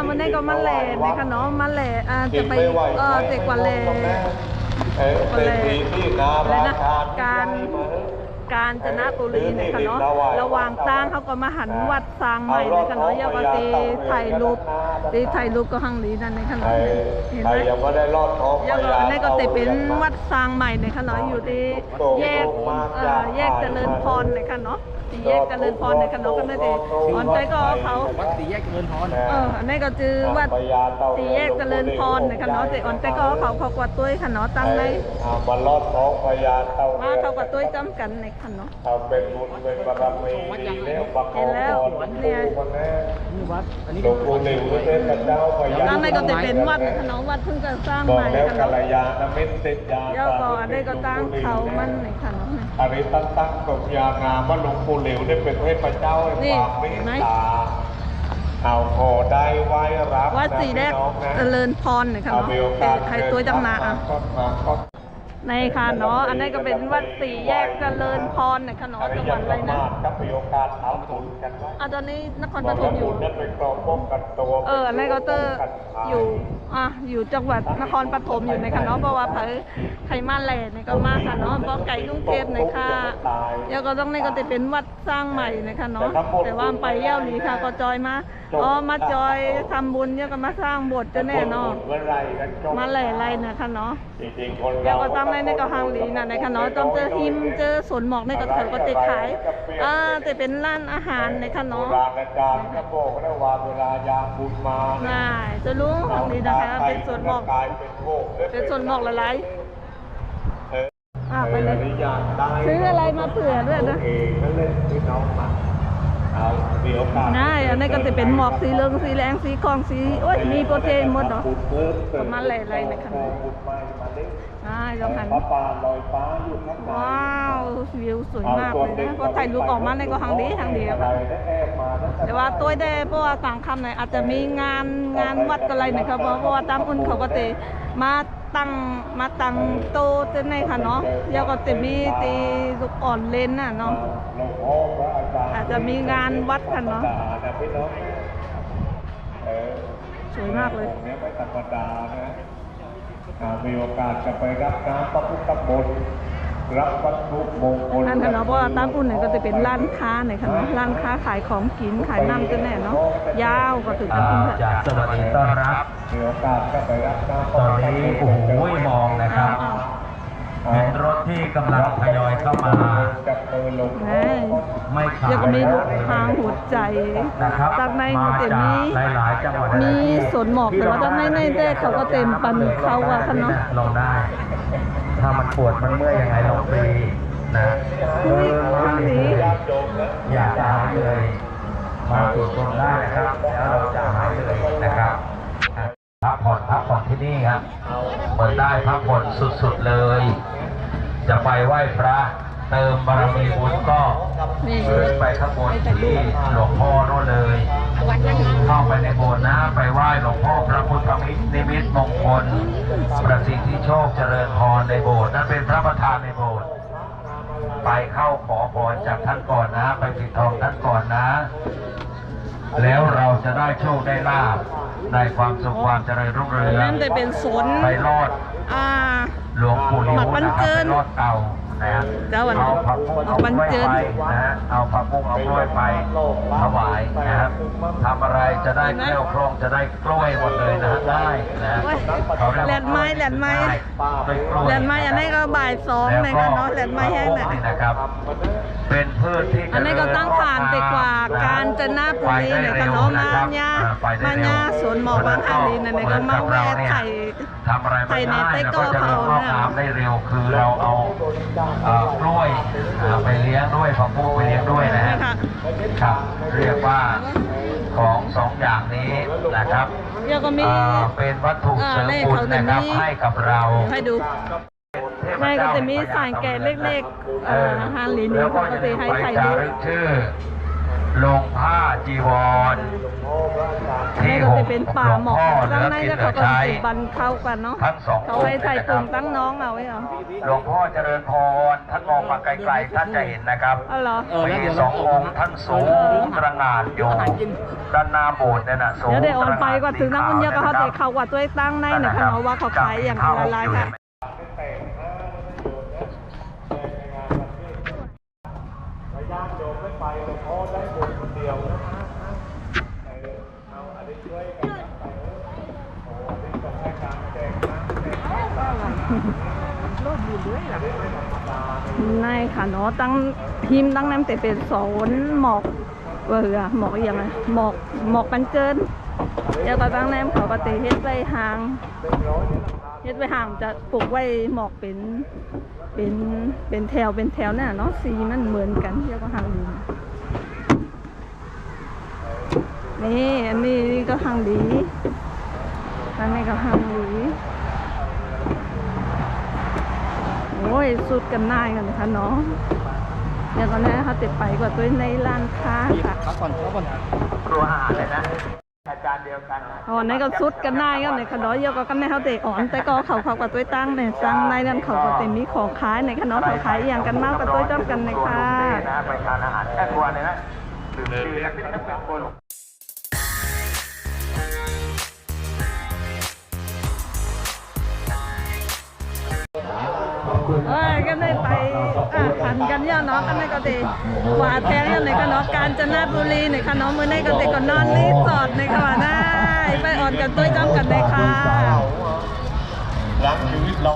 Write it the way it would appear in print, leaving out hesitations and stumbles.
วันนี้ก็มาแหล่นะคะเนาะมาแหล่จะไปเด็กกว่าแหล่อะไรนะการจนบุรีนะคะเนาะระหว่างตั้งเขาก็มาหันวัดสร้างใหม่นะคะเนาะยาก็ตีถ่ายรูปก็หังลีนั่นนะคะเนาะเห็นไหมยาก็นี่ก็ตีเป็นวัดสร้างใหม่นะคะเนาะอยู่ที่แยกเจริญพรนะคะเนาะสี่แยกเจริญพรนะคะเนาะก็ไม่ได้อ่อนใจก็เขาวัดสี่แยกเจริญพรอันนี้ก็จือวัดสี่แยกเจริญพรนะคะเนาะแต่อ่อนใจก็เขากวาดตุ้ยค่ะเนาะตั้งในมาลอดท้องพญาเต่ามาเขากวาดตุ้ยจำกันในค่ะเนาะเป็นบุญเป็นบารมีแล้วประกอบแล้วเนี่ยนี่วัดอันนี้หลวงปู่หลิวเทพเจ้าพญาตั้งในก็จะเป็นวัดนะคะเนาะวัดเพิ่งจะสร้างใหม่ค่ะเนาะกัลยาณมิตรติดยาย่อก่อนได้ก็ตั้งเขามันในค่ะเนาะอันนี้ตั้งกับยางามว่าหลวงปู่หลิวได้เป็นเทพเจ้าความเมตตาเอาพอได้ไว้รับวัดสี่แยกเจริญพรนะคะเนาะใครตัวจำหนาในค่ะเนาะอันนี้ก็เป็นวัดสี่แยกเจริญพรนะคะเนาะจังหวัดอะไรนะตอนนี้นครปฐมอยู่อันนี้ก็เตอร์อยู่จังหวัดนครปฐมอยู่ในค่ะเนาะเพราะว่าไผ่มาแหล่ในก็มาค่ะเนาะเพราะไก่กรุงเทพในค่ะแล้วก็ต้องในก็จะเป็นวัดสร้างใหม่นะคะเนาะแต่ว่าไปเย้าหลีค่ะก็จอยมาจอยทำบุญแล้วก็มาสร้างโบสถ์จะแน่นอนมาแหล่ไรนะคะเนาะแล้วก็ตั้งในก็ทางหลีนะในค่ะเนาะต้องเจอหิมเจอสวนหมอกในก็เถอะก็จะขายจะเป็นร้านอาหารในค่ะเนาะง่ายจะรู้ทางนี้นะคะเป็นสวนหมอกหลายไปเลยซื้ออะไรมาเผื่อด้วยนะง่ายอันนี้ก็จะเป็นหมอกสีเหลืองสีแดงสีคองสีโอ้ยมีโปรตีนหมดเนาะประมาณอะไรนะคะง่ายลองหันว้าววิวสวยมากเลยนะพอถ่ายรูปออกมาในก็ทางดีแต่ว่าตัวได้เพราะว่ากลางค่ำเนี่ยอาจจะมีงานวัดอะไรนะครับเพราะว่าตามอุ่นเขาก็จะมาตั้งโต๊ะในค่ะเนาะแล้วก็จะมีตีลูกอ่อนเล่นน่ะเนาะอาจจะมีงานวัดกันเนาะสวยมากเลยมีโอกาสจะไปรับน้ำพระพุทธมนต์รับวัตถุมงคลนั่นค่ะเนาะเพราะว่าตามอุ่นเนี่ยก็จะเป็นร้านค้าเนี่ยค่ะเนาะร้านค้าขายของกินขายน้ำจะแน่เนาะยาวก็ถึงจะจากสวัสดีต้อนรับมีโอกาสจะไปรับน้ำตอนนี้โอ้โหมองนะครับเห็นรถที่กำลังทยอยเข้ามาไม่ขาดยังมีลูกค้าหัวใจจากในก็เต็มมีสวนหมอกแต่ว่าจากในได้เขาก็เต็มปันเขาว่าค่ะเนาะลองได้ถ้ามันปวดมันเมื่อยยังไงลองฟรีนะทางนี้อยากหายเลยมาตรวจตรงได้นะครับแล้วเราจะหายเลยนะครับพักผ่อนที่นี่ครับเปิดได้พักผ่อนสุดๆเลยจะไปไหว้พระเติมบารมีบุญก็ขึ้นไปข้างบนที่หลวงพ่อโน่นเลยเข้าไปในโบสถ์นะไปไหว้หลวงพ่อพระพุทธนิมิตมงคลประสิทธิโชคเจริญพรในโบสถ์นั้นเป็นพระประธานในโบสถ์ไปเข้าขอพรจากท่านก่อนนะไปปิดทองท่านก่อนนะแล้วเราจะได้โชคได้ลาภได้ความสุขความเจริญรุ่งเรืองนั่นจะเป็นสนไปรอดหลวงปู่หมักบันเจินรอดเก่านะเอาผักบุ้งเอากล้วยไปนะเอาผักบุ้งเอากล้วยไปถวายนะครับทำอะไรจะได้แก้วครองจะได้กล้วยหมดเลยนะได้นะแหลนไม้อันนี้ก็บ่าย2ในกันเนาะแหลนไม้แห้งนะครับเป็นพืชที่อันนี้ก็ตั้งผ่านไปกว่าการจะหน้าปุรีเนี่ยก็เนาะมาเนี่ยสวนหมอกบางอาลีเนี่ยก็มาแวะไข่ในเต้ก็เขาเนี่ยได้เร็วคือเราเอากล้วยไปเลี้ยงด้วยผักบุ้งไปเลี้ยงด้วยนะฮะครับเรียกว่าของ2อย่างนี้นะครับเป็นวัตถุเสริมบุญนะครับให้กับเราให้ดูแม่ก็จะมีสายแก่เล็กๆอาหารหลีนี้เขาก็จะให้ไข่ดู ลงผ้าจีวร นี่ ที่ ก็ ห่ จะ ม เป็น หล ป่าว ง หมอก พ่อเห ข้า ลื ง อ ใน กิน ก็ เหลื เขา อ ก็ ใช้ ติดบันเข้ากันเนาะ ทั้งสอง เขา อง ไว้ ค์ ใส่ นะค ตุ รับ งตั้งน้องเอาไว้เหรอ หลวงพ่อเจริญพรท่านมองมาไกลๆท่านจะเห็นนะครับ อ๋อเหรอ มีสององค์ท่านสูงตระหง่านอยู่ด้านหน้าโบสถ์เนี่ยนะสูง เดี๋ยวได้ออนไป ตระห กว่าถึงน้ำมันเยอะก็เขา สี เตะ ข เขากว่าตัวตั้งในเนี่ยเขาว่าเขาขายอย่างละลายค่ะ พยายามโยมไม่ไปหลวงพ่อได้บุญคนเดียวนะฮะเอาอันนี้ช่วยกันนะไปโอ้อันนี้ต้องให้การแจกน้ำแจกข้าว ในค่ะเนาะตั้งทีมตั้งน้ำแต่เป็นสอนหมอกหมอกอย่างไรหมอกปันเกินเดี๋ยวก็ตั้งน้ำเขาก็เตะเฮ็ดไว้ห่างจะปลูกไว้หมอกเป็นแถวเนี่ยเนาะสีมันเหมือนกันเดี๋ยวก็ห่างดีนี่อันนี้ก็ห่างดีอันนี้ก็ห่างดีโอ้ยสุดกันหน้ากันนะคะเนาะเดี๋ยวก่อนนะคะติดไปกว่าตัวในร้านค้าค่ะ พักก่อน ครัวอาหารเลยนะอาจารย์เดียวกันนะ อ๋อในก็สุดกันหน้ากันเลยค่ะเนาะเดี๋ยวก็กันในเขาเตะอ่อนแต่ก็เขากับตัวตั้งเนี่ยตั้งในนั้นเขาก็เต็มมีของขายในค่ะเนาะเขาขายอย่างกันมากกับตัวจ้อมกันเลยค่ะ ไปทานอาหารแค่ครัวเลยนะดื่มชื่อแล้วเป็นคน ก็ได้ไปขันกันย่อเนาะกันในก็เตะกวาดแทงย่อในค่ะเนาะกาญจนบุรีในค่ะเนาะมื้อในก็เตะก็นอนรีสอร์ทในค่ะว่าได้ไปอ่อนกันตัวจ้อมกันเลยค่ะ หลังชีวิตเรา